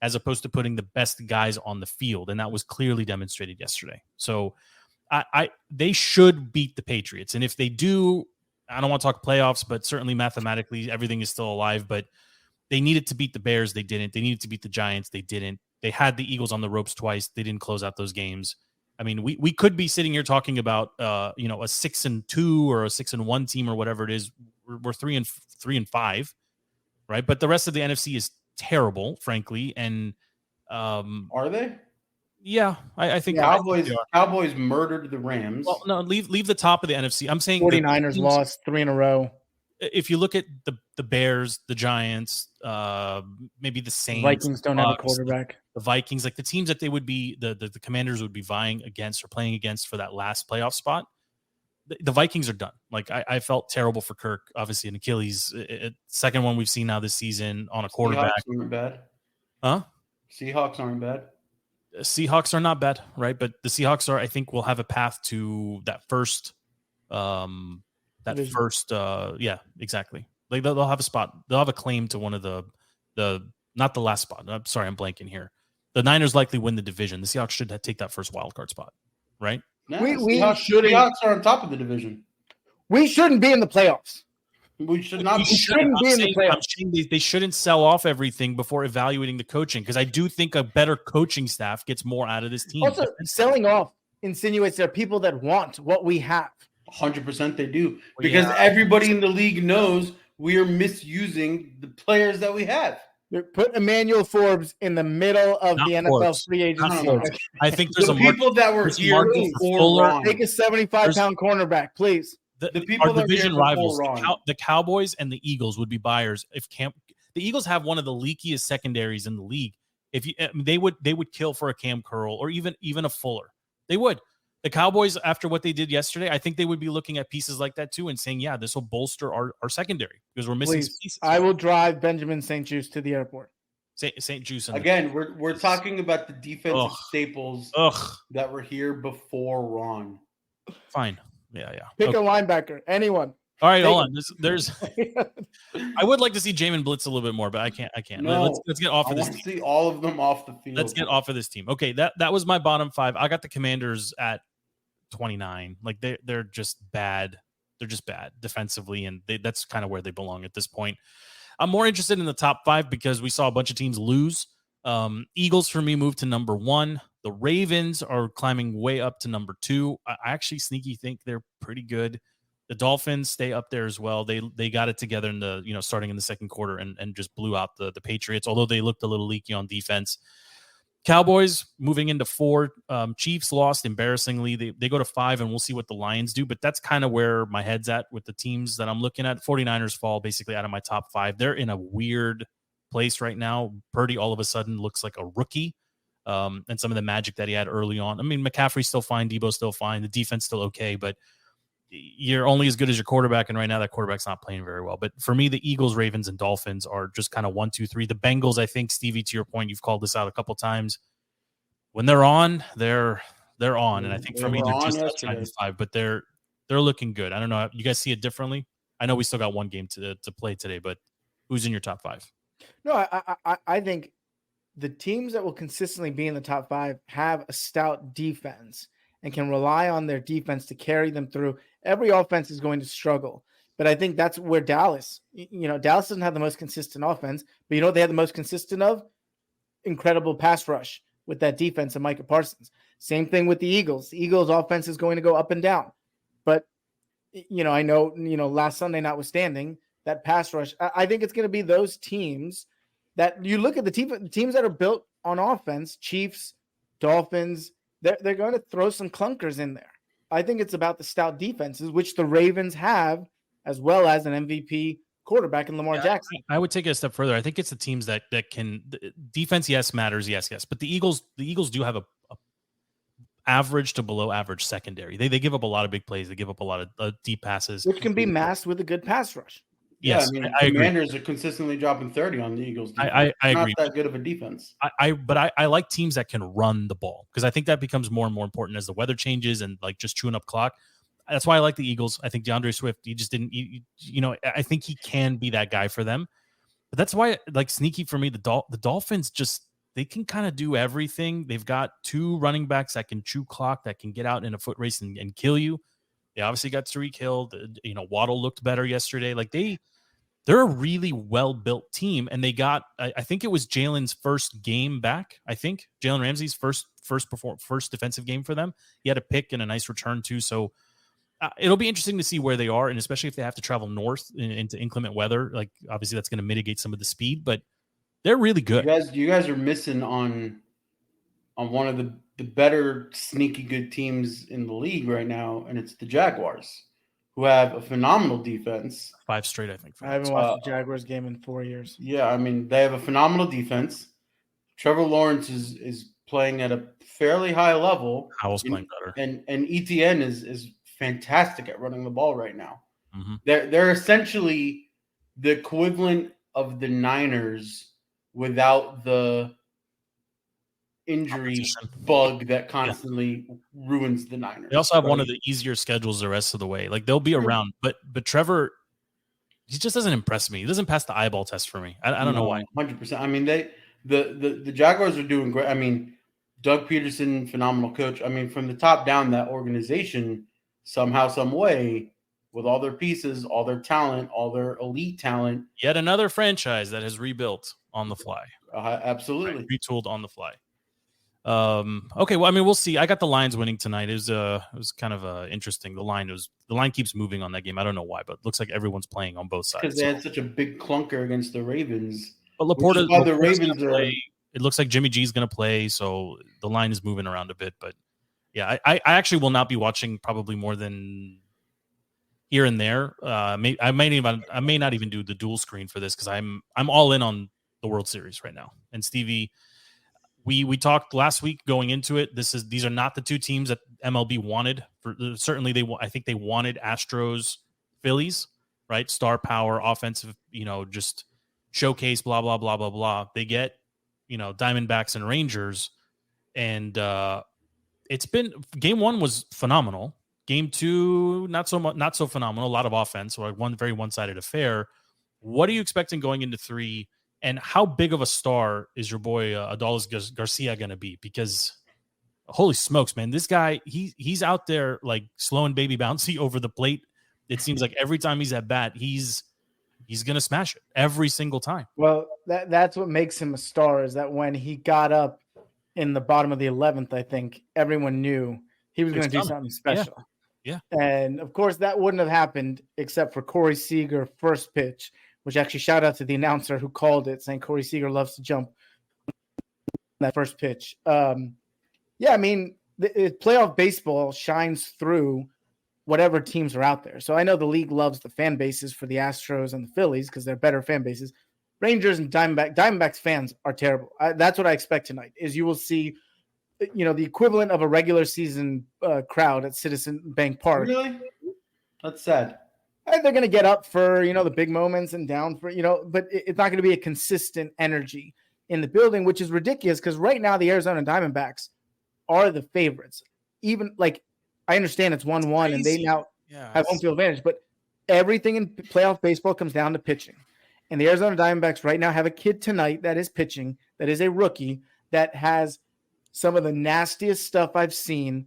as opposed to putting the best guys on the field. And that was clearly demonstrated yesterday. So they should beat the Patriots. And if they do, I don't want to talk playoffs, but certainly mathematically everything is still alive. But they needed to beat the Bears. They didn't. They needed to beat the Giants. They didn't. They had the Eagles on the ropes twice. They didn't close out those games. I mean, we could be sitting here talking about a 6-2 or a 6-1 team or whatever it is. We're 3-5, right? But the rest of the NFC is terrible, frankly. And are they? Yeah, I think Cowboys murdered the Rams. Well, no, leave the top of the NFC. I'm saying 49ers lost 3 in a row. If you look at the Bears, the Giants, maybe the Saints, Vikings don't have a quarterback. The Vikings, like the teams that they would be, the Commanders would be vying against or playing against for that last playoff spot, the Vikings are done. Like I felt terrible for Kirk, obviously an Achilles, second one we've seen now this season on a quarterback. Seahawks aren't bad. Huh? Seahawks aren't bad. Seahawks are not bad, right? But the Seahawks I think will have a path to that first, yeah, exactly. Like they'll have a spot. They'll have a claim to one of the not the last spot. I'm sorry, I'm blanking here. The Niners likely win the division. The Seahawks should take that first wild card spot, right? No, Seahawks are on top of the division. We shouldn't be in the playoffs. We should not. We shouldn't be in the playoffs. I'm saying they shouldn't sell off everything before evaluating the coaching, because I do think a better coaching staff gets more out of this team. Also, selling off insinuates there are people that want what we have. 100% they do, because everybody in the league knows we are misusing the players that we have. Put Emmanuel Forbes in the middle of the NFL free agency. I think there's people that were here before Ron. Take a 75-pound cornerback, please. The people that division rivals, the Cowboys and the Eagles would be buyers if the Eagles have one of the leakiest secondaries in the league. If they would kill for a Cam Curl or even a Fuller. They would. The Cowboys, after what they did yesterday, I think they would be looking at pieces like that too and saying, yeah, this will bolster our secondary because we're missing some pieces. I will drive Benjamin St. Juice to the airport. St. Juice. Again, we're talking about the defensive staples that were here before Ron. Fine. Yeah. Pick a linebacker. Anyone. All right, hold on. There's I would like to see Jamin blitz a little bit more, but I can't. No, let's get off of this team. I want to see all of them off the field. Let's get off of this team. Okay, that was my bottom 5. I got the Commanders at 29. Like they're just bad. They're just bad defensively, and that's kind of where they belong at this point. I'm more interested in the top 5 because we saw a bunch of teams lose. Eagles for me moved to number 1. The Ravens are climbing way up to number 2. I actually sneaky think they're pretty good. The Dolphins stay up there as well. They got it together in the starting in the second quarter and just blew out the Patriots, although they looked a little leaky on defense. Cowboys moving into 4. Chiefs lost embarrassingly. They go to 5, and we'll see what the Lions do. But that's kind of where my head's at with the teams that I'm looking at. 49ers fall basically out of my top 5. They're in a weird place right now. Purdy all of a sudden looks like a rookie. And some of the magic that he had early on. I mean, McCaffrey's still fine. Debo's still fine. The defense still okay, but you're only as good as your quarterback. And right now that quarterback's not playing very well. But for me, the Eagles, Ravens, and Dolphins are just kind of 1, 2, 3. The Bengals, I think, Stevie, to your point, you've called this out a couple times. When they're on, they're on. And I think for me, they're just outside the 5, but they're looking good. I don't know. You guys see it differently? I know we still got one game to play today, but who's in your top 5? No, I think the teams that will consistently be in the top 5 have a stout defense and can rely on their defense to carry them through. Every offense is going to struggle, but I think that's where Dallas doesn't have the most consistent offense, but you know what they have the most consistent of? Incredible pass rush with that defense of Micah Parsons. Same thing with the Eagles. The Eagles offense is going to go up and down, but I know, last Sunday notwithstanding that pass rush, I think it's going to be those teams that you look at the teams that are built on offense, Chiefs, Dolphins, they're going to throw some clunkers in there. I think it's about the stout defenses, which the Ravens have, as well as an MVP quarterback in Lamar Jackson. I would take it a step further. I think it's the teams that can defense. Yes, matters. Yes. But the Eagles do have a average to below average secondary. They give up a lot of big plays. They give up a lot of deep passes, which can be masked with a good pass rush. Yes, yeah, I mean, Commanders are consistently dropping 30 on the Eagles. I agree. Not that good of a defense. But I like teams that can run the ball because I think that becomes more and more important as the weather changes and like just chewing up clock. That's why I like the Eagles. I think DeAndre Swift, he just didn't, I think he can be that guy for them. But that's why, like, sneaky for me, the Dolphins just, they can kind of do everything. They've got 2 running backs that can chew clock, that can get out in a foot race and kill you. They obviously got Tyreek Hill. Waddle looked better yesterday. Like they're a really well-built team, and they got, I think it was Jalen's first game back. I think Jalen Ramsey's first defensive game for them. He had a pick and a nice return too. So it'll be interesting to see where they are, and especially if they have to travel north into inclement weather. Like obviously that's going to mitigate some of the speed, but they're really good. You guys are missing on one of the better sneaky good teams in the league right now, and it's the Jaguars, who have a phenomenal defense. 5 straight, I think. I haven't watched the Jaguars game in 4 years. Yeah, I mean, they have a phenomenal defense. Trevor Lawrence is playing at a fairly high level. Howell's playing better. And ETN is fantastic at running the ball right now. Mm-hmm. They're essentially the equivalent of the Niners without the injury bug that constantly ruins the Niners. They also have one of the easier schedules the rest of the way. Like they'll be around, but Trevor, he just doesn't impress me. He doesn't pass the eyeball test for me. I don't know why. 100%. I mean, the Jaguars are doing great. I mean, Doug Peterson, phenomenal coach. I mean, from the top down, that organization somehow, some way, with all their pieces, all their talent, all their elite talent. Yet another franchise that has rebuilt on the fly. Absolutely. Right, retooled on the fly. Okay, well, I mean, we'll see. I got the Lions winning tonight. It was kind of interesting. The line keeps moving on that game. I don't know why, but it looks like everyone's playing on both sides. Because they had such a big clunker against the Ravens. But Laporta, the Ravens are. It looks like Jimmy G's going to play, so the line is moving around a bit. But yeah, I actually will not be watching probably more than here and there. I may not even do the dual screen for this because I'm all in on the World Series right now. And Stevie, we talked last week going into it. These are not the two teams that MLB wanted. Certainly, I think they wanted Astros, Phillies, right? Star power, offensive, just showcase, blah blah blah blah blah. They get Diamondbacks and Rangers, and it's been game 1 was phenomenal. Game 2, not so phenomenal. A lot of offense, so very one-sided affair. What are you expecting going into 3? And how big of a star is your boy Adolis Garcia going to be? Because holy smokes, man, this guy, he's out there like slow and baby bouncy over the plate. It seems like every time he's at bat, he's going to smash it every single time. Well, that's what makes him a star, is that when he got up in the bottom of the 11th, I think everyone knew he was going to do something special. Yeah. And of course, that wouldn't have happened except for Corey Seager first pitch, which actually shout out to the announcer who called it, saying Corey Seager loves to jump that first pitch. Yeah, I mean, playoff baseball shines through whatever teams are out there. So I know the league loves the fan bases for the Astros and the Phillies because they're better fan bases. Rangers and Diamondbacks fans are terrible. That's what I expect tonight, is you will see, the equivalent of a regular season crowd at Citizen Bank Park. Really? That's sad. And they're going to get up for, the big moments and down for, but it's not going to be a consistent energy in the building, which is ridiculous because right now the Arizona Diamondbacks are the favorites. Even like, I understand it's 1-1 and they now have home field advantage, but everything in playoff baseball comes down to pitching. And the Arizona Diamondbacks right now have a kid tonight that is pitching, that is a rookie, that has some of the nastiest stuff I've seen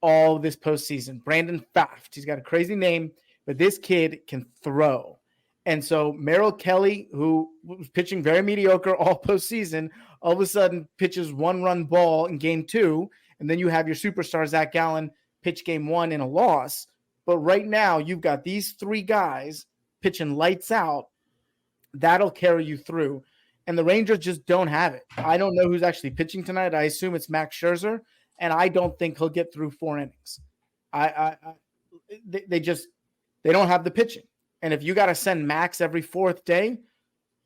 all this postseason. Brandon Pfaft. He's got a crazy name, but this kid can throw. And so Merrill Kelly, who was pitching very mediocre all postseason, all of a sudden pitches 1-run ball in game 2. And then you have your superstar, Zach Gallen, pitch game 1 in a loss. But right now you've got these 3 guys pitching lights out. That'll carry you through. And the Rangers just don't have it. I don't know who's actually pitching tonight. I assume it's Max Scherzer, and I don't think he'll get through 4 innings. They don't have the pitching. And if you got to send Max every 4th day,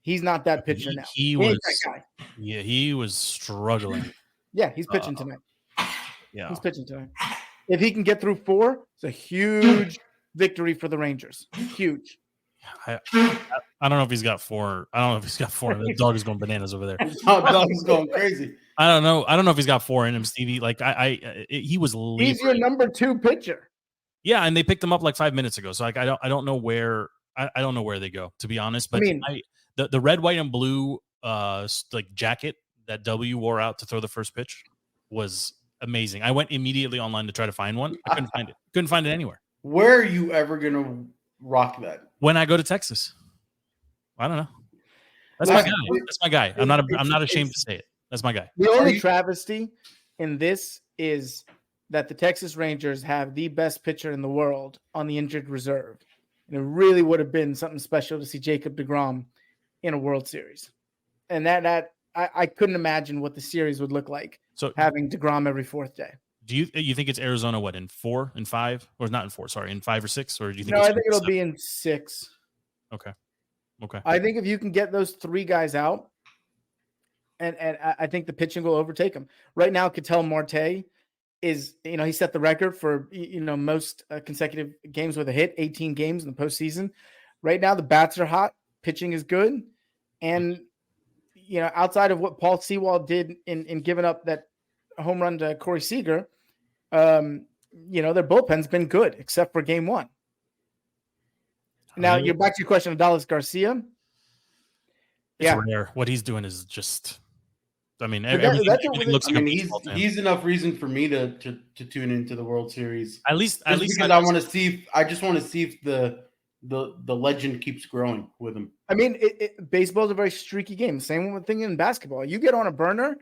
he's not that pitcher now. He was struggling. Yeah, he's pitching tonight. Yeah, he's pitching tonight. If he can get through 4, it's a huge victory for the Rangers. Huge. I don't know if he's got 4. I don't know if he's got 4. The dog is going bananas over there. Dog is going crazy. I don't know if he's got 4 in him, Stevie. Like he was leaving. He's your number 2 pitcher. Yeah, and they picked him up like 5 minutes ago. So like I don't know where they go, to be honest. But the red, white, and blue like jacket that W wore out to throw the first pitch was amazing. I went immediately online to try to find one. I couldn't find it. Couldn't find it anywhere. Where are you ever gonna rock that? When I go to Texas. I don't know. That's my guy. That's my guy. I'm not ashamed to say it. That's my guy. The only travesty in this is that the Texas Rangers have the best pitcher in the world on the injured reserve. And it really would have been something special to see Jacob deGrom in a World Series. And that I couldn't imagine what the series would look like. So having deGrom every 4th day. Do you think it's Arizona? What, in 4 and 5, or not in 4? Sorry, in 5 or 6, or do you think? No, I think it'll be in 6. Okay. I think if you can get those 3 guys out, and I think the pitching will overtake them. Right now, Ketel Marte is, he set the record for, most consecutive games with a hit, 18 games in the postseason. Right now, the bats are hot. Pitching is good. And, outside of what Paul Sewald did in giving up that home run to Corey Seager, their bullpen's been good, except for game one. Now, you're back to your question of Dallas Garcia. It's rare. What he's doing is just, everything looks like he's enough reason for me to tune into the World Series. At least because I want to see. I just want to see if the legend keeps growing with him. Baseball is a very streaky game. Same thing in basketball. You get on a burner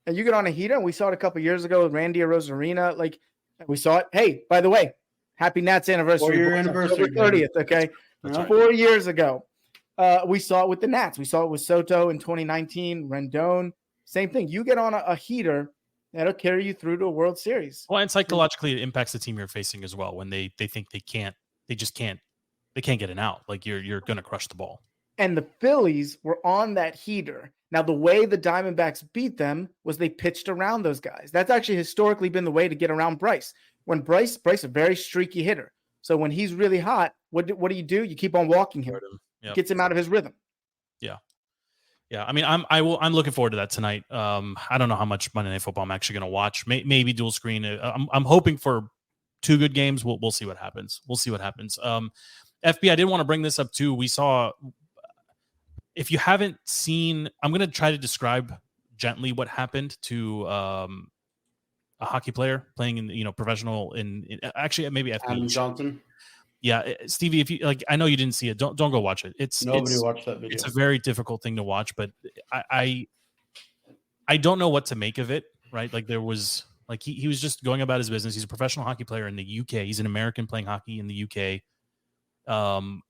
and you get on a heater. And we saw it a couple years ago with Randy Arozarena. Like we saw it. Hey, by the way, happy Nats anniversary. 4-year anniversary. 30th. Okay. That's right. 4 years ago. We saw it with the Nats. We saw it with Soto in 2019, Rendon. Same thing. You get on a heater, that'll carry you through to a World Series. Well, and psychologically, it impacts the team you're facing as well when they think they can't get an out. Like you're going to crush the ball. And the Phillies were on that heater. Now, the way the Diamondbacks beat them was they pitched around those guys. That's actually historically been the way to get around Bryce. When Bryce, a very streaky hitter. So when he's really hot, what do? You keep on walking him. Yep. Gets him out of his rhythm. Yeah. Yeah. I'm looking forward to that tonight. I don't know how much Monday Night Football I'm actually going to watch. Maybe dual screen. I'm hoping for 2 good games. We'll see what happens. FB, I did want to bring this up too. We saw, if you haven't seen, I'm going to try to describe gently what happened to a hockey player playing in, professional actually maybe FB. Adam Johnson. Yeah, Stevie, if you I know you didn't see it. Don't go watch it. Nobody watched that video. It's a very difficult thing to watch, but I don't know what to make of it. Right, like there was he was just going about his business. He's a professional hockey player in the UK. He's an American playing hockey in the UK. I'm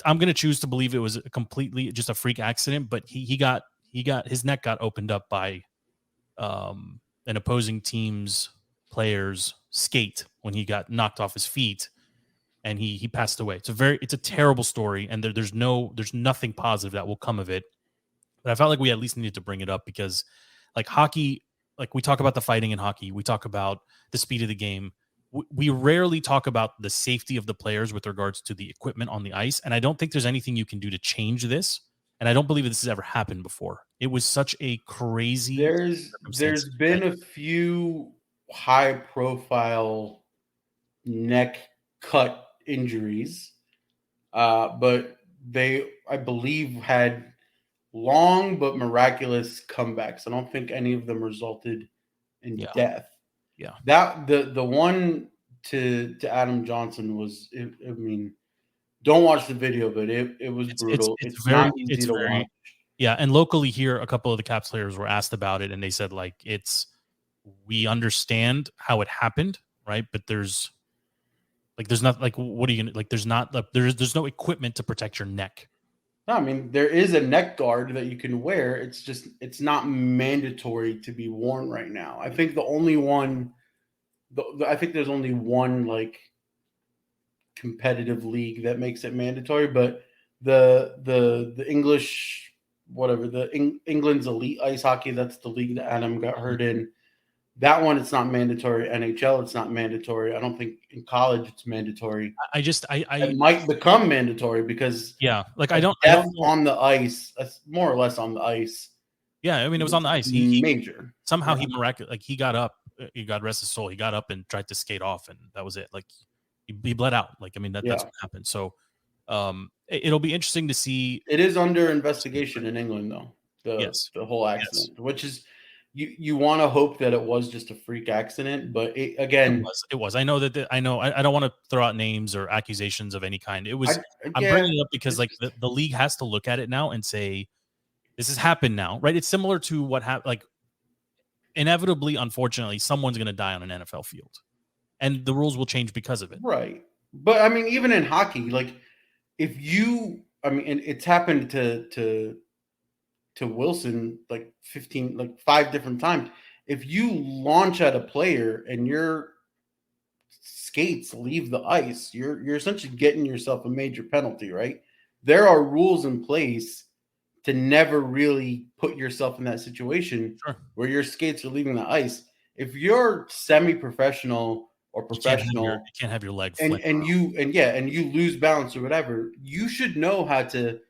going to choose to believe it was completely just a freak accident, but he got his neck got opened up by an opposing team's player's skate when he got knocked off his feet. And he passed away. It's a terrible story, and there's nothing positive that will come of it. But I felt like we at least needed to bring it up because, like hockey, like we talk about the fighting in hockey, we talk about the speed of the game. We rarely talk about the safety of the players with regards to the equipment on the ice, and I don't think there's anything you can do to change this. And I don't believe this has ever happened before. It was such a crazy. There's been a few high-profile neck cut injuries, but they, I believe, had long but miraculous comebacks. I don't think any of them resulted in death. Yeah, that the one to Adam Johnson was. Don't watch the video, but it was brutal. It's very, not easy to watch. Yeah, and locally here, a couple of the Caps players were asked about it, and they said we understand how it happened, right? But there's not what are you gonna there's no equipment to protect your neck. No, there is a neck guard that you can wear. It's not mandatory to be worn right now. I think there's only one competitive league that makes it mandatory, but the English England's elite ice hockey, that's the league that Adam got hurt in. That one, it's not mandatory. NHL, it's not mandatory. I don't think in college it's mandatory. It might become mandatory because I don't know. On the ice, more or less on the ice. Yeah, it was on the ice. He major. Somehow he miraculously, he got up. God rest his soul. He got up and tried to skate off, and that was it. He bled out. That's what happened. So, it'll be interesting to see. It is under investigation in England, though. The whole accident, which is. You want to hope that it was just a freak accident, but it was. I know that. I don't want to throw out names or accusations of any kind. It was. I'm bringing it up because the league has to look at it now and say, this has happened now, right? It's similar to what happened. Inevitably, unfortunately, someone's going to die on an NFL field, and the rules will change because of it. Right. But even in hockey, if you, and it's happened to Wilson 5 different times. If you launch at a player and your skates leave the ice, you're essentially getting yourself a major penalty, right? There are rules in place to never really put yourself in that situation where your skates are leaving the ice. if you're semi-professional or professional, you can't have your leg and you lose balance or whatever, you should know how to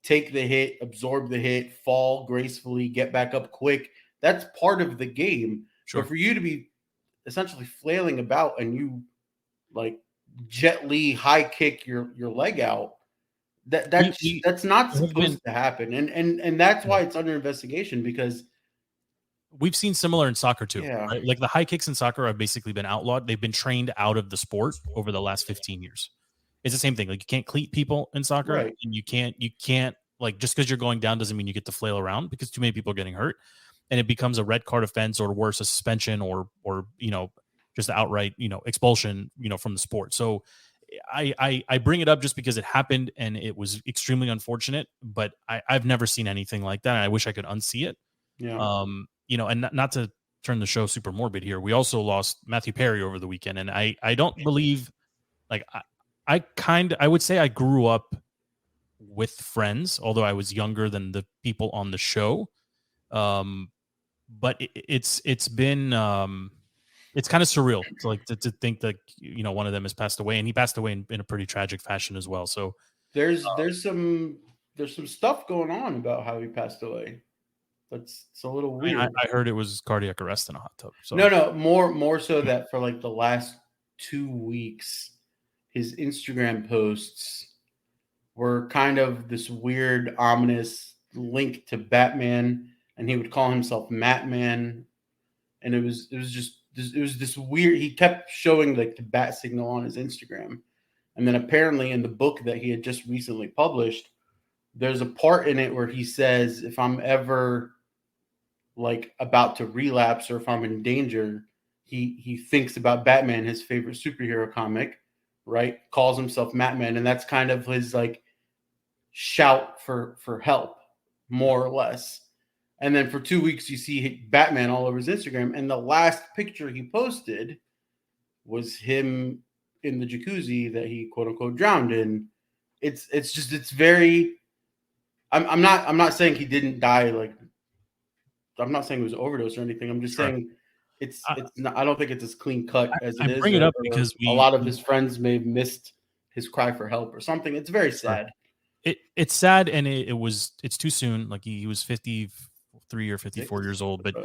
take the hit, absorb the hit, fall gracefully, get back up quick. That's part of the game. Sure. But for you to be essentially flailing about and you like Jet Li high kick your leg out, that's not supposed to happen. And that's why it's under investigation, because we've seen similar in soccer too. Right? Like the high kicks in soccer have basically been outlawed. They've been trained out of the sport over the last 15 years. It's the same thing. Like you can't cleat people in soccer, Right. and you can't like, just because you're going down doesn't mean you get to flail around, because too many people are getting hurt, and it becomes a red card offense, or worse, a suspension, or just outright expulsion from the sport. So I bring it up just because it happened and it was extremely unfortunate, but I've never seen anything like that, and I wish I could unsee it. Yeah. And not to turn the show super morbid here, we also lost Matthew Perry over the weekend, and I don't believe, like, I would say I grew up with friends, although I was younger than the people on the show. But it's been it's kind of surreal to think that one of them has passed away, and he passed away in a pretty tragic fashion as well. So there's some stuff going on about how he passed away. It's a little weird. I heard it was cardiac arrest in a hot tub. So no, more so that for like the last 2 weeks, his Instagram posts were kind of this weird, ominous link to Batman, and he would call himself Matman, and it was this weird. He kept showing like the bat signal on his Instagram, and then apparently in the book that he had just recently published, there's a part in it where he says, if I'm ever like about to relapse or if I'm in danger, he thinks about Batman, his favorite superhero comic, right? Calls himself Matman, and that's kind of his like shout for help, more or less. And then for 2 weeks you see Batman all over his Instagram, and the last picture he posted was him in the jacuzzi that he quote unquote drowned in. It's very. I'm not saying he didn't die. Like, I'm not saying it was an overdose or anything. I'm just saying it's not. I don't think it's as clean cut as it is. I bring it up because a lot of his friends may have missed his cry for help or something. It's very sad. It's sad, and it's too soon. Like he was 53 or 54 years old, but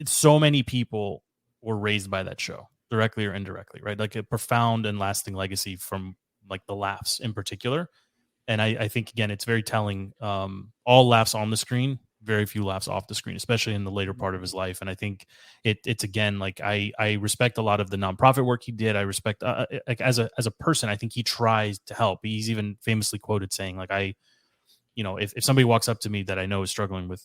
so many people were raised by that show, directly or indirectly, right? Like a profound and lasting legacy from like the laughs in particular. And I think, again, it's very telling. All laughs on the screen, very few laughs off the screen, especially in the later part of his life. And I think it's again, like I respect a lot of the nonprofit work he did. I respect like as a person, I think he tries to help. He's even famously quoted saying, like, if somebody walks up to me that I know is struggling with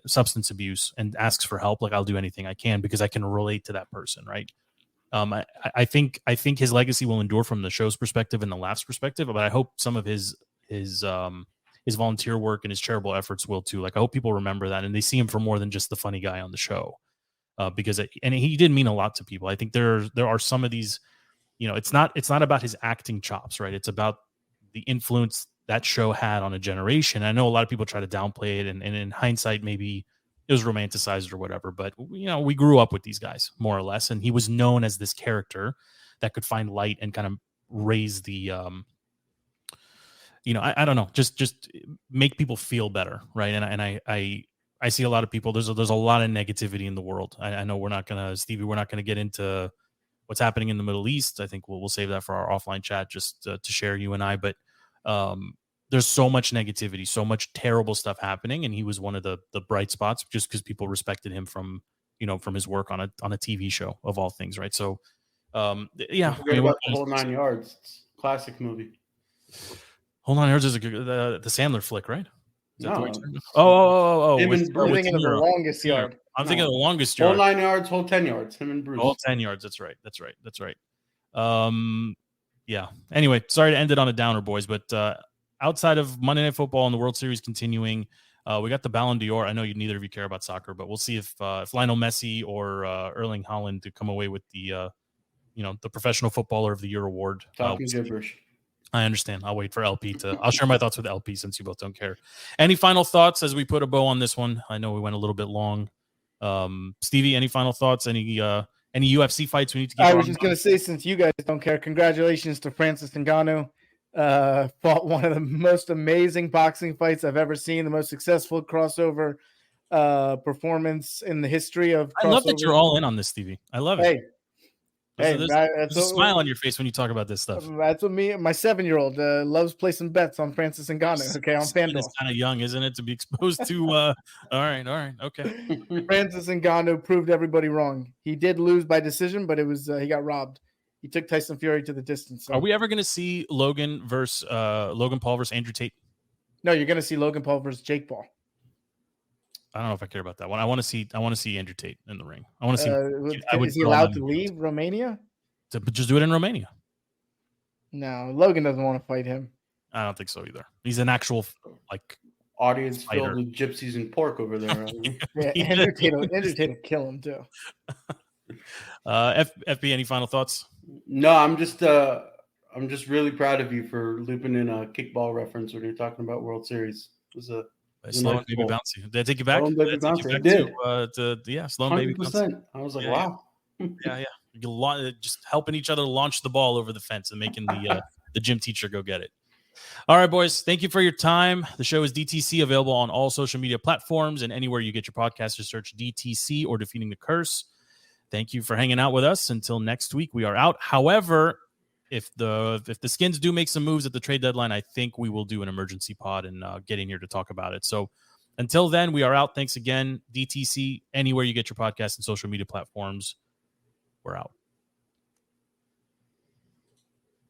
substance abuse and asks for help, like I'll do anything I can because I can relate to that person, right? I think his legacy will endure from the show's perspective and the laughs perspective, but I hope some of his volunteer work and his charitable efforts will too. Like I hope people remember that and they see him for more than just the funny guy on the show, because he did mean a lot to people. I think there are some of these, it's not about his acting chops, right? It's about the influence that show had on a generation. I know a lot of people try to downplay it, and in hindsight, maybe it was romanticized or whatever, but we grew up with these guys more or less, and he was known as this character that could find light and kind of raise the I don't know, just make people feel better, right? And I see a lot of people, there's a lot of negativity in the world. I know we're not gonna get into what's happening in the Middle East. I think we'll save that for our offline chat, just to share, you and I, but there's so much negativity, so much terrible stuff happening, and he was one of the bright spots just because people respected him from his work on a TV show of all things, right? So yeah, forget about the Whole 9 Yards. It's a classic movie. Whole 9 Yards is the Sandler flick, right? No. Oh! I'm thinking of The Longest Yard. I'm thinking of The Longest Yard. Whole 9 Yards, Whole 10 Yards. Him and Bruce. Whole 10 Yards. That's right. Yeah. Anyway, sorry to end it on a downer, boys, but outside of Monday Night Football and the World Series continuing, we got the Ballon d'Or. I know neither of you care about soccer, but we'll see if Lionel Messi or Erling Haaland to come away with the the Professional Footballer of the Year award. Talking gibberish. I understand. I'll wait for LP I'll share my thoughts with LP since you both don't care. Any final thoughts as we put a bow on this one? I know we went a little bit long. Stevie, any final thoughts? Any UFC fights we need to keep? I was just going to say, since you guys don't care, congratulations to Francis Ngannou. Fought one of the most amazing boxing fights I've ever seen, the most successful crossover performance in the history of I love that you're all in on this, Stevie. I love it. There's a smile on your face when you talk about this stuff. That's what my 7-year-old loves placing bets on Francis Ngannou. Okay, on FanDuel. It's kind of young, isn't it, to be exposed to? All right, okay. Francis Ngannou proved everybody wrong. He did lose by decision, but it was he got robbed. He took Tyson Fury to the distance. So. Are we ever going to see Logan Paul versus Andrew Tate? No, you're going to see Logan Paul versus Jake Paul. I don't know if I care about that one. I want to see Andrew Tate in the ring. I want to see. Is he allowed to leave Romania? Just do it in Romania. No, Logan doesn't want to fight him. I don't think so either. He's an actual audience fighter. filled with gypsies and pork over there. Yeah, Andrew Tate will kill him too. FB, any final thoughts? No, I'm just really proud of you for looping in a kickball reference when you're talking about World Series. It was Slow and baby bouncy. Did I take you back? Slow and baby bouncy. I did. Slow and baby bouncy. I was like, wow. Yeah. Just helping each other launch the ball over the fence and making the gym teacher go get it. All right, boys. Thank you for your time. The show is DTC, available on all social media platforms and anywhere you get your podcast. Just search DTC or Defeating the Curse. Thank you for hanging out with us. Until next week, we are out. However, if the Skins do make some moves at the trade deadline, I think we will do an emergency pod and get in here to talk about it. So until then, we are out. Thanks again, DTC, anywhere you get your podcast and social media platforms. We're out.